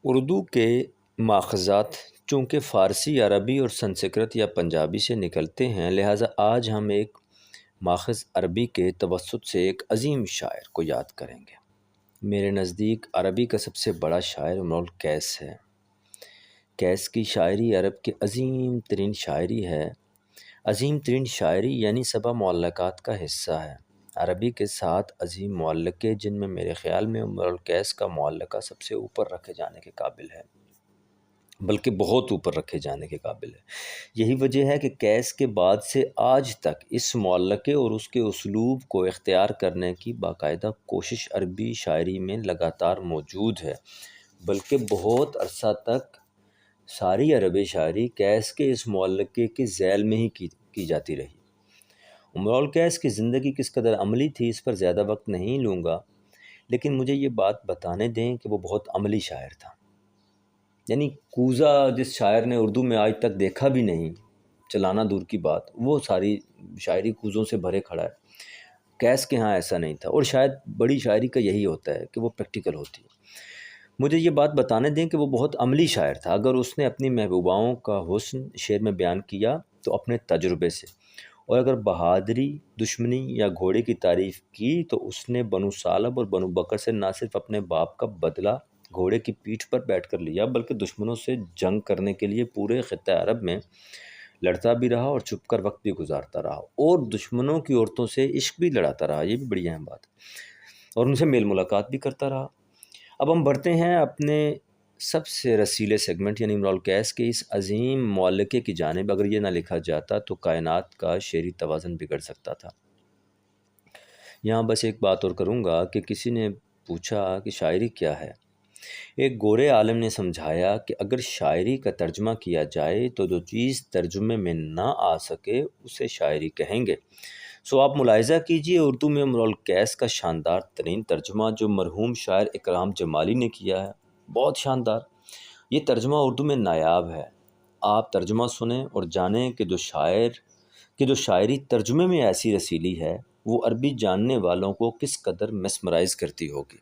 اردو کے ماخذات چونکہ فارسی، عربی اور سنسکرت یا پنجابی سے نکلتے ہیں، لہٰذا آج ہم ایک ماخذ عربی کے توسط سے ایک عظیم شاعر کو یاد کریں گے۔ میرے نزدیک عربی کا سب سے بڑا شاعر امرؤ القیس ہے۔ قیس کی شاعری عرب کی عظیم ترین شاعری ہے۔ عظیم ترین شاعری یعنی 7 معلقات کا حصہ ہے۔ عربی کے 7 عظیم معلقے، جن میں میرے خیال میں امرؤ القیس کا معلقہ سب سے اوپر رکھے جانے کے قابل ہے، بلکہ بہت اوپر رکھے جانے کے قابل ہے۔ یہی وجہ ہے کہ قیس کے بعد سے آج تک اس معلقے اور اس کے اسلوب کو اختیار کرنے کی باقاعدہ کوشش عربی شاعری میں لگاتار موجود ہے، بلکہ بہت عرصہ تک ساری عربی شاعری قیس کے اس معلقے کے ذیل میں ہی کی جاتی رہی۔ امرؤ القیس کی زندگی کس قدر عملی تھی، اس پر زیادہ وقت نہیں لوں گا، لیکن مجھے یہ بات بتانے دیں کہ وہ بہت عملی شاعر تھا۔ یعنی کوزہ جس شاعر نے اردو میں آج تک دیکھا بھی نہیں، چلانا دور کی بات، وہ ساری شاعری کوزوں سے بھرے کھڑا ہے۔ قیس کے ہاں ایسا نہیں تھا، اور شاید بڑی شاعری کا یہی ہوتا ہے کہ وہ پریکٹیکل ہوتی ہے۔ مجھے یہ بات بتانے دیں کہ وہ بہت عملی شاعر تھا۔ اگر اس نے اپنی محبوباؤں کا حسن شعر میں بیان کیا تو اپنے تجربے سے، اور اگر بہادری، دشمنی یا گھوڑے کی تعریف کی تو اس نے بنو ثعلب اور بنو بکر سے نہ صرف اپنے باپ کا بدلہ گھوڑے کی پیٹھ پر بیٹھ کر لیا، بلکہ دشمنوں سے جنگ کرنے کے لیے پورے خطہ عرب میں لڑتا بھی رہا اور چھپ کر وقت بھی گزارتا رہا، اور دشمنوں کی عورتوں سے عشق بھی لڑاتا رہا، یہ بھی بڑی اہم بات ہے، اور ان سے میل ملاقات بھی کرتا رہا۔ اب ہم بڑھتے ہیں اپنے سب سے رسیلے سیگمنٹ یعنی امرؤ القیس کے اس عظیم معلقے کی جانب۔ اگر یہ نہ لکھا جاتا تو کائنات کا شعری توازن بگڑ سکتا تھا۔ یہاں بس ایک بات اور کروں گا کہ کسی نے پوچھا کہ شاعری کیا ہے۔ ایک گورے عالم نے سمجھایا کہ اگر شاعری کا ترجمہ کیا جائے تو جو چیز ترجمے میں نہ آ سکے اسے شاعری کہیں گے۔ سو آپ ملاحظہ کیجئے اردو میں امرؤ القیس کا شاندار ترین ترجمہ جو مرحوم شاعر اکرام جمالی نے کیا ہے، بہت شاندار۔ یہ ترجمہ اردو میں نایاب ہے۔ آپ ترجمہ سنیں اور جانیں کہ جو شاعری ترجمے میں ایسی رسیلی ہے وہ عربی جاننے والوں کو کس قدر میسمرائز کرتی ہوگی۔